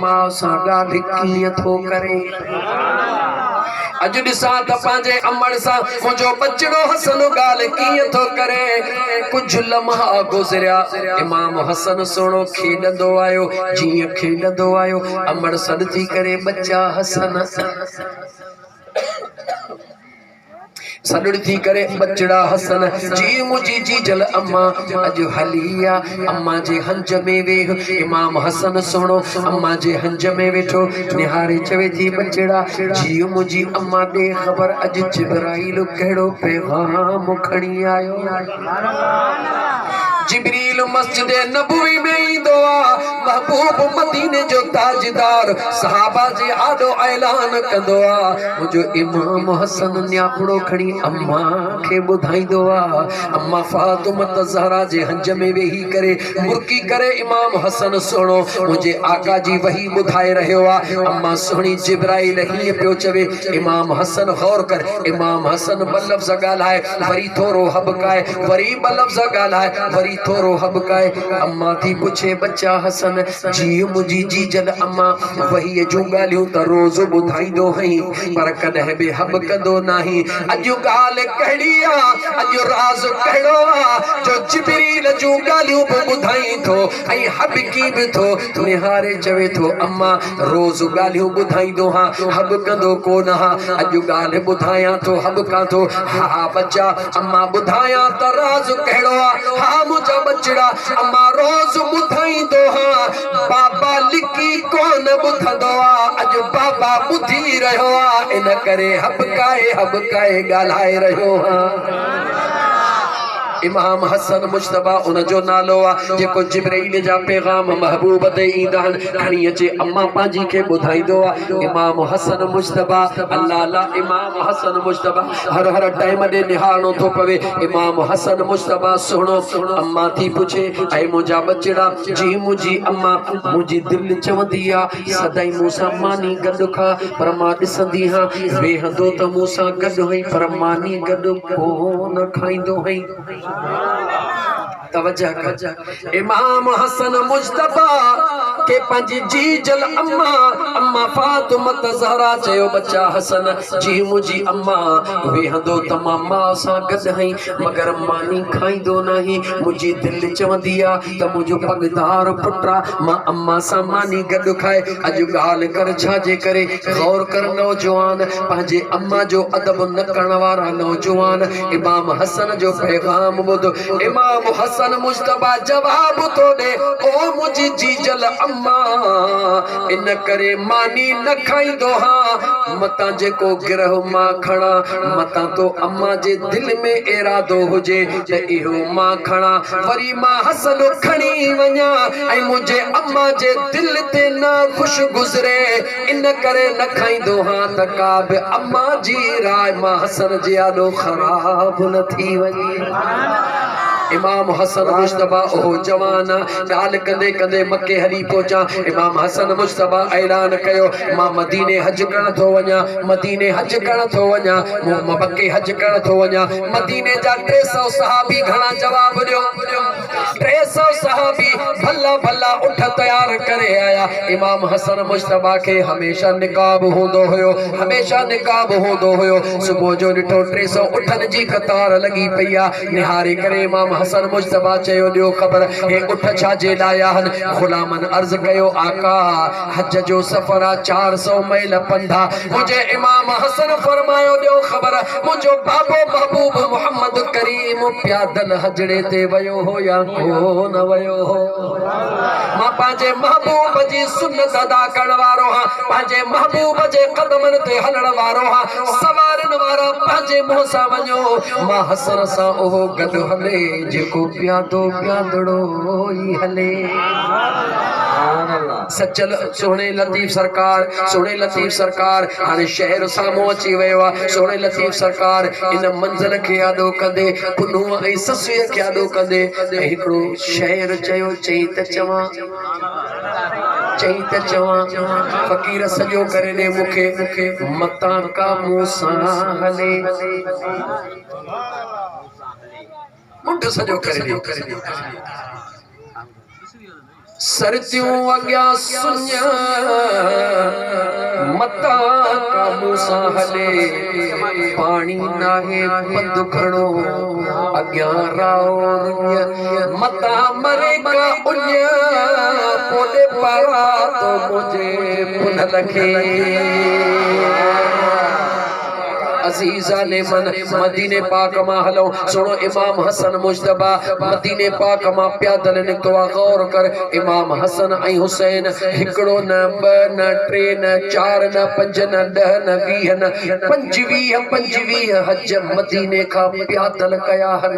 मां सां ॻाल्हि कीअं थो करे। अज ॾिसां त पंहिंजे अमड़ सां मुंहिंजो बचड़ो हसन ॻाल्हि कीअं थो करे। कुछ लम्हा गुज़रिया, इमाम हसन सोणो खेॾंदो आयो, जीअं खेॾंदो आयो अमड़ सॾ थी करे बच्चा हसन सॾड़ थी करे बचड़ा हसन जी मुझी जी जल अम्मा अज हली आ। अम्मा जे हंज में वेह, इमाम हसन सोणो अम्मा जे हंज में वेठो निहारे चवे थी बचड़ा जी मुझी अम्मा दे खबर अज जिब्राइल कहिड़ो पैगाम खणी आयो। जिब्रील मस्जिद नबवी में ईंदो आ, महबूब मदीने जो ताजदार सहाबा जे आॾो ऐलान कंदो आ। मुंहिंजो इमाम हसन न्यापड़ो खणी अम्मा खे ॿुधाईंदो आ। अम्मा फातिमा ज़हरा जे हंज में वेही करे मुर्की करे इमाम हसन सोणो मुंहिंजे आका जी वही ॿुधाए रहियो आ। अम्मा सोणी जिब्राइल हीअं पियो चवे, इमाम हसन गौर कर। इमाम हसन ॿ लफ़्ज़ ॻाल्हाए, वरी थोरो हबकाए, वरी ॿ लफ़्ज़ ॻाल्हाए, वरी थोरो हबकाए। अम्मा थी पुछे बच्चा हसन जी मुझी जी जल अम्मा वही जूं ॻाल्हियूं त रोज़ ॿुधाईंदो हई, पर कॾहिं बि हबकंदो नाही। अॼु ॻाल्हि कहिड़ी आ, अॼु राज़ कहिड़ो आ जो जिब्रील जूं ॻाल्हियूं बि ॿुधाई थो ऐं हबकी बि थो। निहारे चवे थो अम्मा रोज़ ॻाल्हियूं ॿुधाईंदो हा, हबकंदो कोन हा। अॼु ॻाल्हि ॿुधायां थो, हबकां थो। हा बच्चा अम्मा ॿुधायां त राज़ कहिड़ो आ। हा मुंहिंजा बचड़ा अम्मा रोज़ ॿुधाईंदो हा, बाबा लिकी कोन ॿुधंदो आ, अॼु बाबा ॿुधी रहियो आ, इन करे हबकाए हबकाए ॻाल्हाए रहियो हा। इमाम हसन मुश्तबा उन जो नालो आ जेको जिब्राइल जा पैगाम महबूब ते ईंदा आहिनि खणी अचे अम्मा पांजी खे ॿुधाईंदो आ। इमाम हसन मुश्तबा अल्लाह ला इमाम हसन मुश्तबा हर हर टाइम ॾे निहारणो थो पवे। इमाम हसन मुश्तबा सुणो अम्मा थी पुछे ऐं मुंहिंजा बचड़ा जी मुंहिंजी अम्मा मुंहिंजी दिलि चवंदी आ सदाई मूंसां मानी गॾु खा, पर मां ॾिसंदी हा वेहंदो त मूंसां गॾु हुई पर मानी गॾु कोन खाईंदो हुई। तवज्जो कर। इमाम हसन मुश्तबा के पंहिंजी जी जल अम्मा अम्मा फातिमा ज़हरा चयो बच्चा हसन जी मुंहिंजी अम्मा वेहंदो त मां मां सां गॾु हई मगर मानी खाईंदो नाही। मुंहिंजी दिलि चवंदी आ त मुंहिंजो पगदार पुट मां अम्मा सां मानी गॾु खाए। अॼु ॻाल्हि कर छाजे करे, गौर कर नौजवान पंहिंजे अम्मा जो अदब न करण वारा नौजवान इमाम हसन जो पैगाम ॿुध। इमाम हसन मुश्तबा जवाब तो दे ओ मुझी जी जल अम्मा इन करे मानी न खाईंदो हा, मता जेको गिरह मां खणा मता तो अम्मा जे दिल में इरादो हुजे त इहो मां खणा वरी मां हसन खणी वञा ऐं मुझे अम्मा जे दिल ते न खुश गुज़रे, इन करे न खाईंदो हा त का बि अम्मा जी राय मां हसन जे आॾो ख़राब न थी वञे। इमाम हसन मुश्तबा ओ जवान ॻाल्हि कंदे कंदे मके हली पहुचा। इमाम हसन मुश्तबा ऐलान कयो मां मदीने हज करण थो वञा, मदीने हज करण थो वञा, मां मके हज करण थो वञा। मदीने जा 300 सहाबी घणा जवाब ॾियो, 300 सहाबी भला भला उठ तैयार करे आया। इमाम हसन मुश्तबा के हमेशा निकाब हूंदो हुयो, हमेशा निकाब हूंदो हुयो। सुबुह जो ॾिठो 300 उठन जी कतार लगी पई आहे। निहारे करे इमाम हसन मुश्तबा चयो ॾियो ख़बर हे उठ छाजे लाइ आहिनि। ग़ुलामन अर्ज़ कयो आका हज जो सफ़र आहे 400 मील पंधा। मुंहिंजे इमाम हसन फरमायो ॾियो ख़बर मुंहिंजो बाबो महबूब मोहम्मद करीम प्यादल हजड़े ते वियो हो या कोन वियो हो। मां पंहिंजे महबूब जी सुन्नत अदा करण वारो हां, पंहिंजे महबूब जे क़दमनि ते हलण वारो हां। सवारनि वारा पंहिंजे मुंहं सां वञो, मां हसन सां उहो गॾु हले जेको प्यादो प्यादड़ो ई हले। सचल सोने लतीफ़ सरकार, सोने लतीफ़ सरकार हाणे शहर साम्हूं अची वियो आहे। सोने लतीफ़ सरकार इन मंज़िल खे आॾो कंदे पुनूअ ऐं ससुअ खे आॾो कंदे ऐं हिकिड़ो शहर चयो चई त चवां फ़क़ीर सॼो करे ॾे मूंखे मता का मूंसां हले। मुंड सॼो करे ॾे सर्दियों अग्या सुन्या मता काबू सा हले पानी नाहे बंद खड़ो अग्या राव मता मरे का उन्या पोले पारा तो मुझे पुन लखे अजीजा ने मन मदीने पाक मां हलो सुनो इमाम हसन मुज्तबा मदीने पाक मां प्यादल निकतो गौर कर इमाम हसन ऐं हुसैन हिकड़ो न ब न टे न चार न पंज न 10 न 20 न 25 हज मदीने का प्यादल कया हन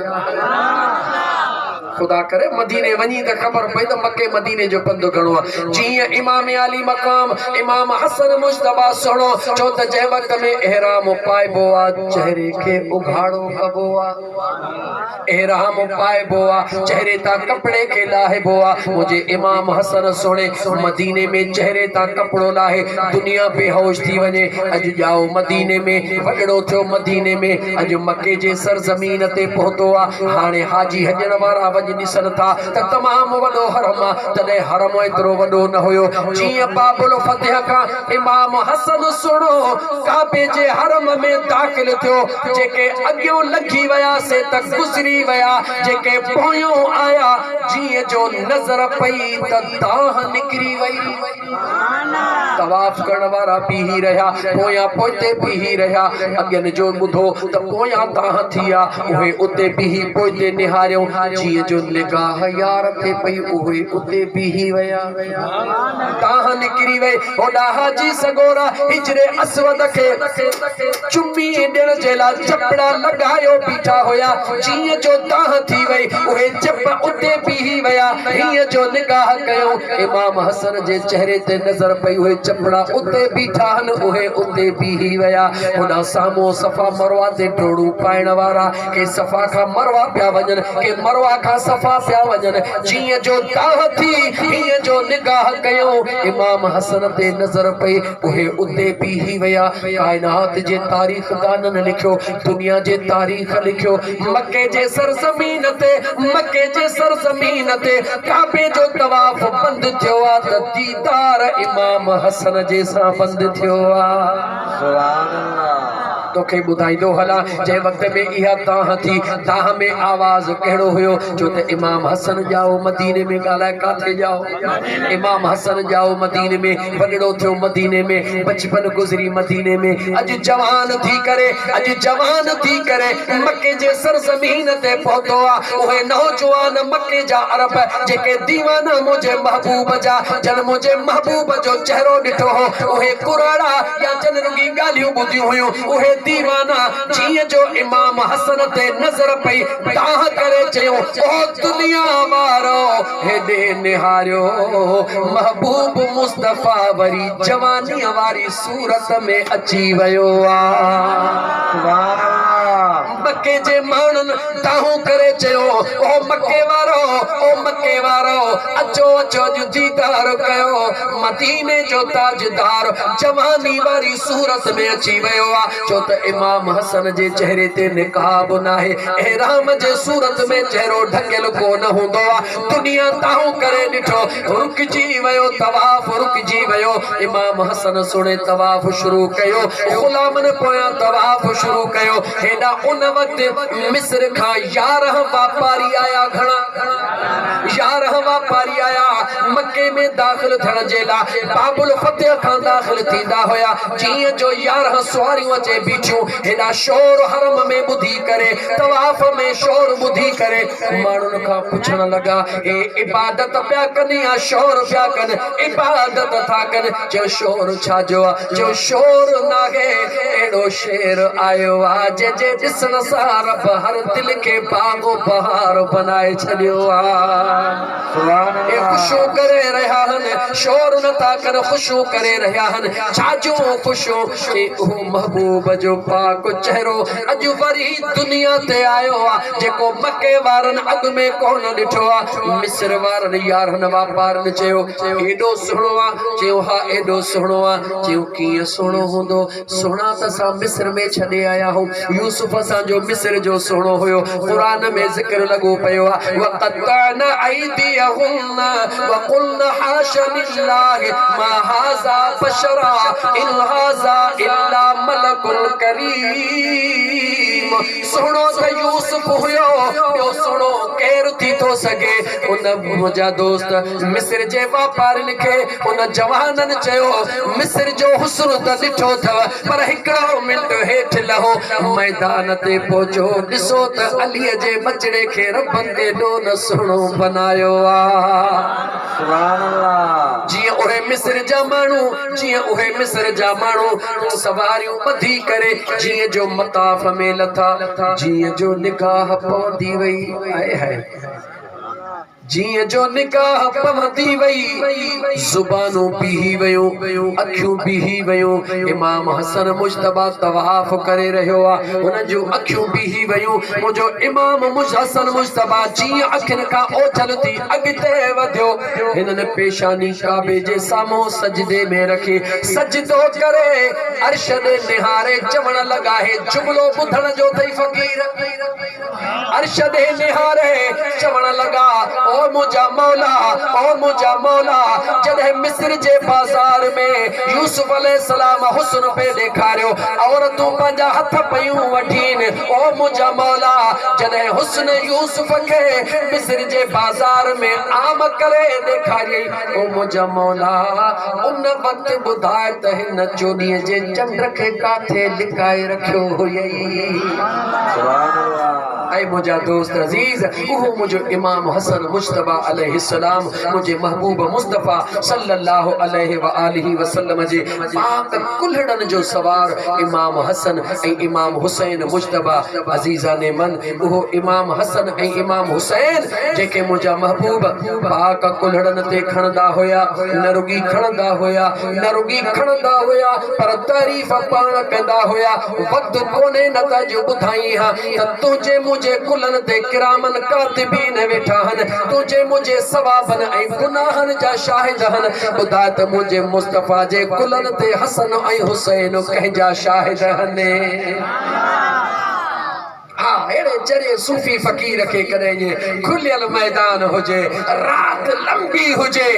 खुदा करे मदीने वनी त खबर पई त मक्के मदीने जो पंध घणो आहे जी इमाम अली मकाम इमाम हसन मुज्तबा सुनो चो त जे वक्त में एहराम पाइबो आ चेहरे के उघाड़ो कबो आ एहराम पाइबो आ चेहरे ता कपड़े के लाहिबो आ मुझे इमाम हसन सुने मदीने में चेहरे ता कपड़ो लाहे दुनिया बेहोश थी वने अज जाओ मदीने में वगड़ो थियो मदीने में अज मक्के जे सरजमीन ते पहुतो आ हाने हाजी हजण वारा ॾिसन था त तमाम वॾो हरम तॾहिं हरम एतिरो वॾो न हुयो जीअं बाबुल फतेह का इमाम हसन सुनो काबे जे हरम में दाख़िल थियो जेके अॻियों लगी वया से त गुज़री वया जेके पोयों आया जीअं जो नज़र पई त दाह निकरी वई तवाफ करण वारा बीही रहिया पोयां पोइते बीही रहिया अॻियनि जो ॿुधो त पोयां दाह थिया उहे उते बीही पोइते निहारियो जीअं जो निगाह यार थे पई उहे उते बीही वया दाह निकरी वई होॾा हाजी सगोरा हिजरे अस्वद खे चुमी ॾियण जे लाइ चपड़ा लॻायो बीठा हुया जीअं जो दाह थी वई उहे चप उते बीही वया हीअं जो निगाह कयो इमाम हसन जे चेहरे ते नज़र पई उहे चपड़ा उते बीठा हन उहे उते बीही वया होॾा साम्हूं सफ़ा मरवा ते डोड़ू पाइण वारा के सफ़ा खां मरवा पिया वञनि के मरवा खां सफ़ा पिया वञनि जीअं जो दाह थी हीअं जो निगाह कयो इमाम हसन ते नज़र पई उहे उते बीही वया कायनात जे तारीख़ दाननि लिखियो दुनिया जे तारीख़ लिखियो मक्के जे सरज़मीन ते काबे जो तवाफ बंद थियो आ त दीदार इमाम हसन जे सां बंद थियो आ सुभान अल्लाह तोखे बुधाइंदो हला जे वक्त में इहा दाह थी दाह में आवाज कहिड़ो हुयो जो त इमाम हसन जाओ मदीने में ॻाल्हाए काथे जाओ इमाम हसन जाओ मदीने में वॾड़ो थियो मदीने में बचपन गुज़री मदीने में अॼु जवान थी करे मक्के जे सरज़मीन ते पहुतो आहे उहे नौजवान मक्के जा अरब जेके दीवाना मुझे महबूब जा जन मुझे महबूब जो चेहरो ॾिठो हो उहे कुराड़ा या जन रुगी ॻाल्हियूं ॿुधियूं हुयूं उहे दीवाना जीअं जो इमाम हसन ते नज़र पई दाह करे चयो ओ दुनिया वारो हेॾे निहारियो महबूब मुस्तफा वरी जवानी वारी सूरत में अची वियो आहे मक्के जे माण्हुनि दाहूं करे चयो ओ मक्के वारो अचो दीदार कयो मदीने जो ताजदार जवानी वारी सूरत में अची वियो आहे छो त इमाम हसन जे चेहरे ते निकाब नाहे एहराम जे सूरत में चेहरो ढकियल कोन हूंदो आहे दुनिया दाहूं करे ॾिठो रुकजी वियो तवाफ रुकजी वियो इमाम हसन सुणे तवाफ शुरू कयो गुलामनि पोयां तवाफ शुरू कयो हेॾा उन वक्त मिस्र खां 11 वापारी आया घणा 11 वापारी आया मक्के में दाखिल थियण जे लाइ बाबुल फतेह खां दाखिल थींदा हुया जीअं जो 11 सवारियूं अचे बीठियूं हेॾा शोर हरम में ॿुधी करे तवाफ में शोर ॿुधी करे माण्हुनि खां पुछण लॻा हे इबादत पिया कनि या शोर पिया कनि इबादत था कनि जो शोर छाजो आहे जो शोर नाहे अहिड़ो शेर आयो आहे जंहिंजे ॾिसण सां रब हर दिल खे बागो बहार बनाए छॾियो आहे ख़ुशू करे रहिया आहिनि शोर नथा कनि ख़ुशू करे रहिया आहिनि छाजो ख़ुशू के उहो महबूब जो पाक चेहरो अॼु वरी दुनिया ते आयो आहे जेको मके वारनि अॻु में कोन ॾिठो आहे मिस्र वारनि 11 वापारनि चयो एॾो सुहिणो आहे चयो हा एॾो सुहिणो आहे चयो कीअं सुहिणो हूंदो सुहिणा त असां मिस्र में छॾे आया आहियूं यूसुफ असांजो मिस्र जो सुहिणो हुयो क़ुरान में ज़िक्र लॻो पियो आहे वक़त्तअना ऐदियहुन वक़ुल्ना हाशा लिल्लाहि मा हाज़ा बशरा इन हाज़ा इल्ला मलकुल करीम। सुनो त यूसुफ हुयो, ॿियो सुनो केरु थी थो सघे। उन मुंहिंजा दोस्त मिस्र जे वापारिन खे उन जवाननि चयो मिस्र जो हुस्न त ॾिठो अथव, पर हिकिड़ो मिंट हेठि लहो मैदान ते पहुचो, ॾिसो त अलीअ जे बचड़े खे रब केॾो न सुहिणो बनायो आहे। जियां उहे मिस्र जा माण्हू, जियां उहे मिस्र जा माण्हू सवारियूं ॿधी करे जियां जो मताफ में लथा, जियां जो निकाह पवंदी वई आहे है, जियां जो निकाह पवंदी वई, ज़ुबानूं बीही वयूं, अखियूं बीही वयूं। इमाम हसन मुज्तबा तवाफ करे रहियो आहे, हुन जूं अखियूं बीही वयूं। मुंहिंजो इमाम हसन मुज्तबा जीअं अखियुनि खां ओझल थी अॻिते वधियो, हिननि पेशानी काबे जे साम्हूं सजदे में रखी सजदो करे अर्श ॾे निहारे चवण लॻा, हे जुमिलो ॿुधण जो अथई फ़क़ीर। अर्श ॾे निहारे चवण लॻा, ओ मुझा मौला, ओ मुझा मौला, जॾहिं मिस्र जे बाज़ार में यूसुफ अलैहिस्सलाम हुस्न पे ॾेखारियो, औरतूं पंहिंजा हथ पयूं वठीनि, ओ मुझा मौला, जॾहिं हुस्न यूसुफ खे मिस्र जे बाज़ार में आम करे ॾेखारियई, ओ मुझा मौला, उन वक़्तु ॿुधाए त हिन चोॾीअ जे चंड खे काथे लिकाए रखियो हुयई। ऐं मुंहिंजा दोस्त अज़ीज़, उहो मुंहिंजो इमाम हसन मुज्तबा अलैहिस्सलाम, मुंहिंजे महबूब मुस्तफ़ा सल्लल्लाहु अलैहि व आलिहि वसल्लम जे पाक कुल्हड़नि जो सवार इमाम हसन ऐं इमाम हुसैन मुज्तबा अज़ीज़ाने मन। उहो इमाम हसन ऐं इमाम हुसैन जेके मुंहिंजा महबूब पाक कुल्हड़नि ते खणंदा हुया, न रुॻी खणंदा हुया, न रुॻी खणंदा हुया, पर तारीफ़ पाण कंदा हुया। वक़्तु कोन्हे न त जो ॿुधाई हा त तुंहिंजे मुंहिंजे कुलनि ते किरामन कातिबीन वेठा आहिनि, तुंहिंजे मुंहिंजे सवाबनि ऐं गुनाहनि जा शाहिद आहिनि। ॿुधाए त मुंहिंजे मुस्तफ़ा जे कुलनि ते हसन ऐं हुसैन कंहिंजा शाहिद आहिनि। हाँ, अहिड़े जड़े सूफ़ी फ़क़ीर खे कॾहिं खुलियल मैदान हुजे, रात लंबी हुजे,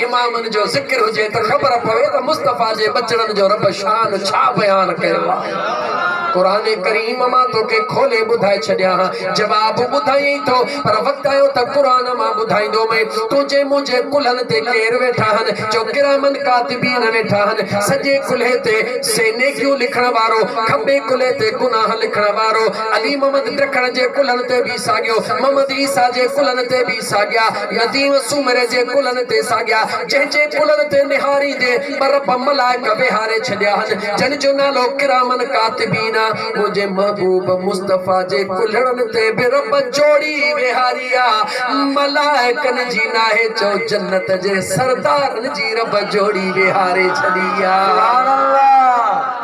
इमामनि जो ज़िक्र हुजे त ख़बर पवे त मुस्तफ़ा जे बचड़नि जो रब शान छा बयान कयो आहे। कुरान करीम मां तोखे खोले ॿुधाए छॾियां, जवाब ॿुधाई थो, पर वक़्तु आयो त कुरान मां ॿुधाईंदो में तुंहिंजे मुंहिंजे कुलनि ते केरु वेठा आहिनि, जो किरामन कातिबीन वेठा आहिनि। सॼे कुल्हे ते नेकियूं लिखण वारो, खॿे कुल्हे ते गुनाह लिखण वारो। अली मोहम्मद ॾखण जे कुलनि ते बि साॻियो, मोहम्मद ईसा जे कुलनि ते बि साॻिया, नदीम सुमर जे कुलनि ते साॻिया। जंहिंजे कुलनि ते निहारींदे रब मलाइक विहारे छॾिया आहिनि, जन जो नालो किरामन कातिबीन। मुझे महबूब मुस्तफ़ा जे कुल्हड़नि ते बि रब जोड़ी विहारी आहे, मलाइकनि जी नाहे चो जन्नत जे सरदारनि जी रब जोड़ी विहारे छॾी आहे।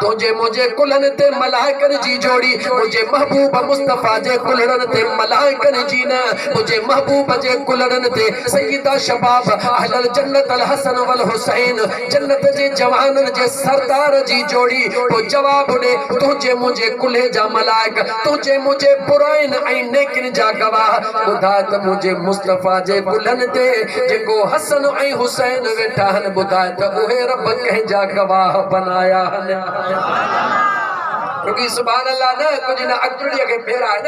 तुंहिंजे मुंहिंजे कुलनि ते मलाइकनि जी जोड़ी, मुंहिंजे महबूब मुस्तफ़ा जे कुल्हड़नि ते मलाइकनि जी न, मुंहिंजे महबूब जे कुल्हड़नि ते सय्यदा शबाब अहलल जन्नत अल हसन वल हुसैन, जन्नत जे जवाननि जे सरदार जी जोड़ी। पोइ जवाब ॾे, तुंहिंजे मुंहिंजे कुल्हे जा मलाइक, तुंहिंजे मुंहिंजे बुराइनि ऐं नेकिन जा गवाह। ॿुधाए त मुंहिंजे मुस्तफ़ा जे कुल्हनि ते जेको हसन ऐं हुसैन वेठा आहिनि, ॿुधाए त उहे रब कंहिंजा गवाह बनाया आहिनि। रुगी सुभान अल्लाह न, कुछ न अकड़ीअ खे फेराए न।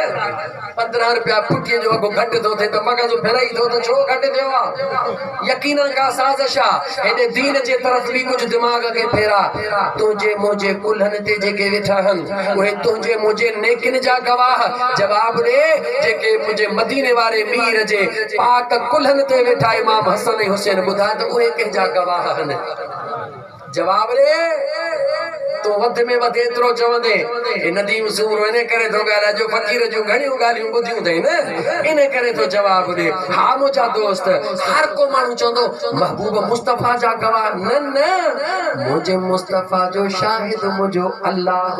15 रुपया पुठीअ जो अघु घटि थो थिए त मग़ज़ फेराई थो त छो घटि थियो आहे। यकीनन का साज़िश आहे, हेॾे दीन जे तरफ़ बि कुझु दिमाग़ खे फेरा। तुंहिंजे मुंहिंजे कुल्हनि ते जेके वेठा आहिनि, उहे तुंहिंजे मुंहिंजे नेकिन जा गवाह। जवाब ॾे, जेके मुंहिंजे मदीने वारे मीर जे पाक कुल्हनि ते वेठा इमाम हसन ऐं हुसैन, ॿुधाए त उहे कंहिंजा गवाह आहिनि। जवाब ॾे, तो वध में वध एतिरो चवंदे नदीम सूरो इन करे थो ॻाल्हाए जो फ़क़ीर जूं घणियूं ॻाल्हियूं ॿुधियूं अथई न, इन करे थो जवाब ॾे। हा मुंहिंजा दोस्त, हर को माण्हू चवंदो महबूब मुस्तफ़ा जा गवाह, न न, मुंहिंजे मुस्तफ़ा जो शाहिद मुंहिंजो अल्लाह,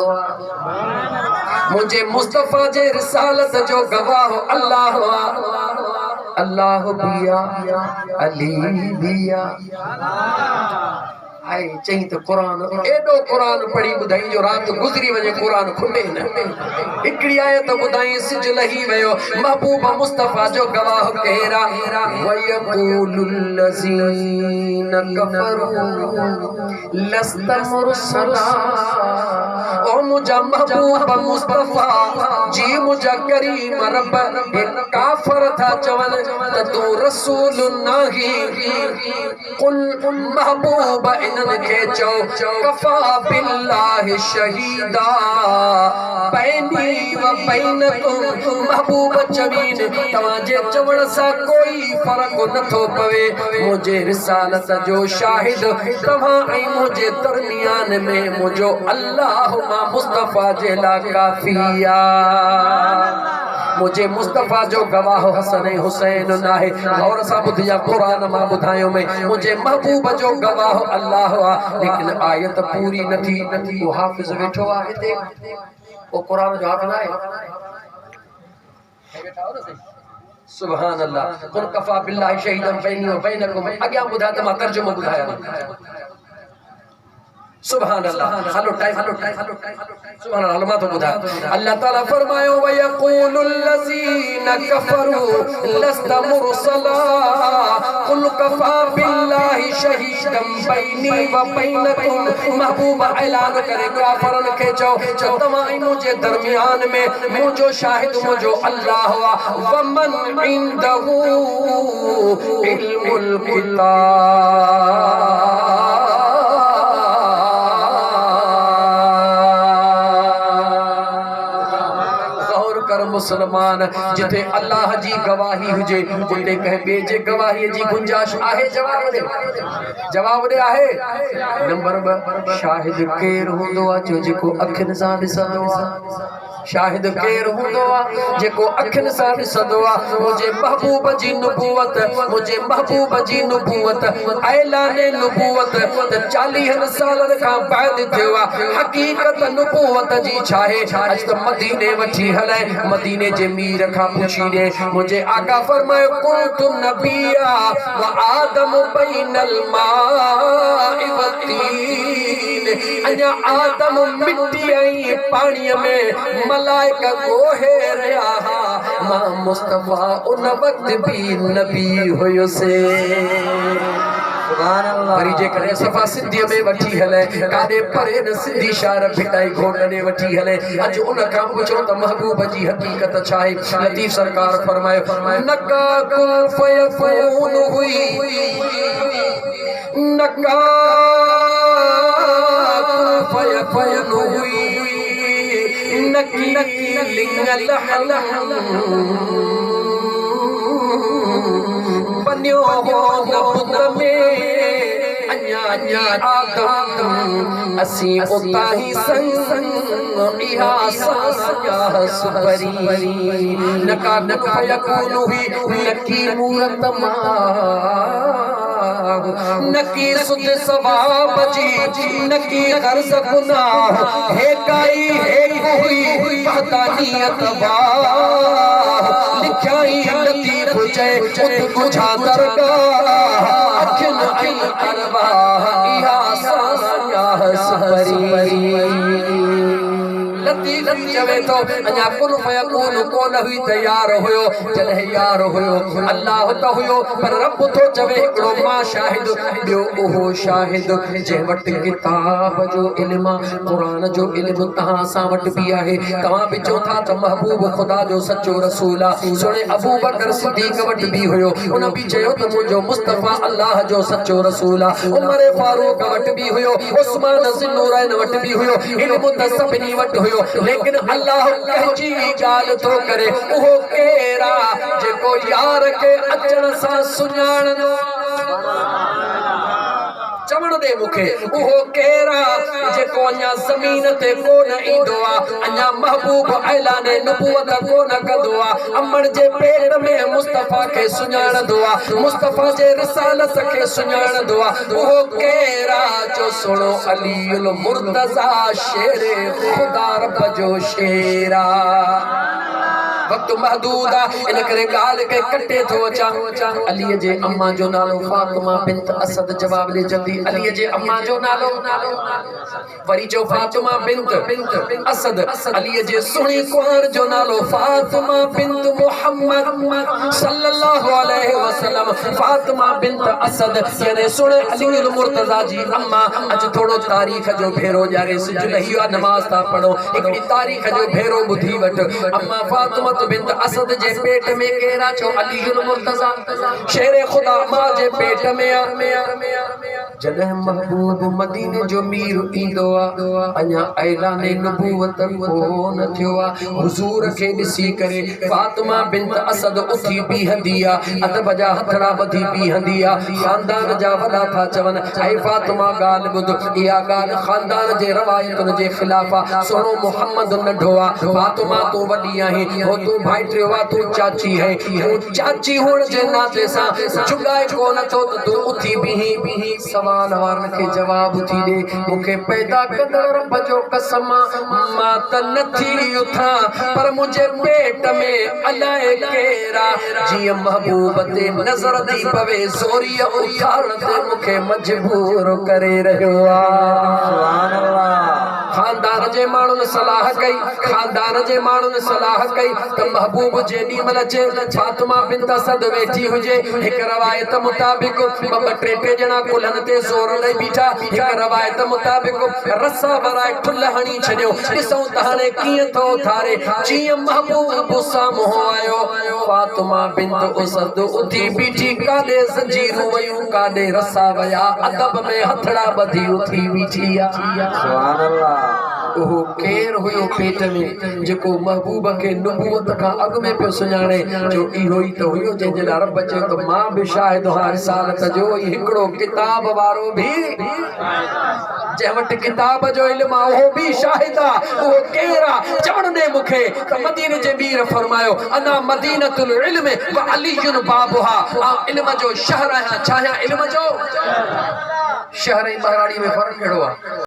मुंहिंजे मुस्तफ़ा जे रिसालत जो गवाह अल्लाह। अल्लाह बिया, अली बिया। आई चई तो कुरान एडो कुरान पढ़ी बुधाई जो रात गुजरी वजे कुरान खुले न इकड़ी आयत बुधाई सिज लही वयो महबूब मुस्तफा जो गवाह केरा वयकुलुल लजीन कफरू लस्त मुरसला ओ मुझा महबूब मुस्तफा जी मुझा करीम रब काफर था चवन त तू रसूल नाही कुल महबूब इनन के चो कफा बिल्लाहि शहीदा बैनी व बैनकुम महबूब चवीन तवाजे चवण सा कोई फर्क न थो पवे मुझे रिसालत जो शाहिद तवा ऐं मुझे दरमियान में मुझो अल्लाह मा मुस्तफा जे ला काफिया मुझे मुस्तफा जो गवाह हसन हुसैन नाहे और सा बुधिया कुरान मा बुधायो में मुझे महबूब जो गवाह अल्लाह लेकिन आयत पूरी नथी वो हाफिज बैठो आ हिते वो कुरान जो हाफिज है बैठा हो ना सुभान अल्लाह कुल कफा बिल्लाहि शहीदन बैनी व बैनकुम अग्या बुधा त मा तर्जुमो बुधाया सुभान अल्लाह हेलो टाइम सुभान अल्लाह मा तो बुधा अल्लाह ताला फरमायो व यक़ूलुल लज़ीना कफरू लस्त मुरसला कुल कफा बिल्लाहि शहीदन बैनी व बैनकुम महबूब ऐलान करे काफरन के जो तमाई मुझे दरमियान में मुझो शाहिद मुझो अल्लाह व मन इंदहु इल्मुल किताब मुसलमान जिथे अल्लाह जी गवाही हुजे उते कह बेजे गवाही जी गुंजाइश आहे जवाब दे आहे नंबर 2 शाहिद केर हुंदो आ जेको अखिन सां ॾिसंदो आ शाहिद केर हुंदो आ जेको अखिन सां ॾिसंदो आ मुझे महबूब जी नबूवत मुझे महबूब जी नबूवत ऐलान नबूवत त 40 सालन खां बाद थियो आ हकीकत नबूवत जी छाहे अज त मदीने वठी हले मदीने जे मीर खां पुछी दे मुझे आका फरमायो कुंतु नबिया व आदम बैनल माइ व तीन अन्या आदम मिट्टी आई पानी में मलाइका गोहे रहा मां मुस्तफा उन वक्त भी नबी हुयो से सुभान अल्लाह वरी जे करे सफा सिंधी में वठी हले कादे परे न सिंधी शार भिटाई घोटने वठी हले अज उन का पूछो त महबूब जी हकीकत छाए लतीफ सरकार फरमायो नका कुल फयकून हुई नका कुल फयकून हुई नकी लिंगल बन्यो हो नबुत में अन्या आदम असी उताही संग इहा साया सुपरी नका फयकून हुई नकी मूरत मा नकी सुद सवाब जी नकी गर्ज गुनाह हे काई हे कोई पहतानियत बा लिखाई लतीफ जय उत बुझा दरगाह अखिन आई अरवाह इहा साया सुपरी लतीफ जवे तो अन्या कुल फयकून कोन हुई तैयार होयो जने यार होयो अल्लाह तो होयो पर रब तो जवे एकड़ो मा शाहिद बियो ओहो शाहिद जे वट किताब जो इल्म कुरान जो इल्म तहां सा वट भी आहे तहां बिचो था त महबूब खुदा जो सच्चो रसूल आ सुने अबू बकर सिद्दीक वट भी होयो उन भी चयो त मुजो मुस्तफा अल्लाह जो सच्चो रसूल आ उमर फारूक वट भी होयो उस्मान ज़िन्नूरैन वट भी होयो इल्म त सभनी वट होयो लेकिन अल्लाह कहजी गाल तो करे ओहो केरा जेको यार के अचण सा सुञाणनो चवण दे मुखे ओहो केरा जेको अन्या जमीन ते कोन ईंदो आ अन्या महबूब ऐलान नबूवत कोन कंदो आ अमर जे पेट में मुस्तफा के सुञाणदो आ मुस्तफा जे रिसालत के सुञाणदो आ ओहो केरा जो सुनो अलीउल मुर्तजा शेर खुदा रब जो शेरा वक्त महदूद आहे इन करे ॻाल्हि खे कटे थो अचां अलीअ जे अम्मा जो नालो फातिमा बिंत असद जवाब ॾे जल्दी अलीअ जे अम्मा जो नालो वरी जो फातिमा बिंत असद अलीअ जे सुहिणी कुंवर जो नालो फातिमा बिंत मुहम्मद सल्लल्लाहु अलैहि वसल्लम फातिमा बिंत असद यानी सुणे अली मुर्तजा जी अम्मा अज थोड़ो तारीख जो भेरो जारे सुजलही नमाज ता पढ़ो एकड़ी तारीख जो भेरो बुधी वट अम्मा फातिमा बिंत असद जे पेट में केरा छो अली मुर्तजा शेर खुदा मां जे पेट में जॾहिं महबूब मदीने जो मीर ईंदो आ अञा ऐलान नबूवत कोन थियो आ हुजूर खे ॾिसी करे फातिमा बिंत असद उथी बीहंदी आ अदब जा हथड़ा ॿधी बीहंदी आ खानदान जा वॾा था चवन ऐं फातिमा ॻाल्हि ॿुध इहा ॻाल्हि खानदान जे रवायतुनि जे ख़िलाफ़ आ सोनो मुहम्मद नंढो आ फातिमा तूं वॾी आहीं हो तूं भाइटियो आ तूं चाची है तूं चाची हुअण जे नाते सां जुगाए कोन थो त तूं उथी बीही सवाल वारनि खे जवाब थी ॾे मूंखे पैदा कंदड़ रब जो कसम मां त नथी उथां पर मुंहिंजे पेट में अलाए केरा जीअं महबूब ते नज़र थी पवे ज़ोरीअ उथारण ते मूंखे मजबूर करे रहियो आहे सुभान अल्लाह खानदान जे माण्हुनि सलाह कई खानदान जे माण्हुनि सलाह कई त महबूब जेॾी महिल अचे फातिमा बिंत असद वेठी हुजे हिकु रवायत मुताबिक़ ॿ टे ॼणा कुल्हनि ते ज़ोर ॾेई बीठा हिकु रवायत मुताबिक़ रसा वराए ठुल हणी छॾियो ॾिसूं त हाणे कीअं थो थारे जीअं महबूब साम्हूं आयो फातिमा बिंत असद उथी बीठी काॾे ज़ंजीरूं वयूं काॾे रसा वया अदब में हथड़ा ॿधी उथी बीठी आहे सुभान अल्लाह ओहो केर हुयो पेट में जेको महबूब के नबूवत का अग में पे सुञाणे जो इहो ई तो हुयो जंहिंजे लाइ रब चयो त मां बि शाहिद आहियां रिसालत जो हिकिड़ो किताब वारो भी जंहिं वटि किताब जो इल्म आहे उहो बि शाहिद आहे उहो केर आहे चवण ॾे मूंखे त मदीने जे मीर फरमायो अना मदीनतुल इल्म व अलीयुन बाबुहा इल्म जो शहर आहियां छा आहियां इल्म जो शहर ऐं बहराड़ी में फ़र्क़ु कहिड़ो आहे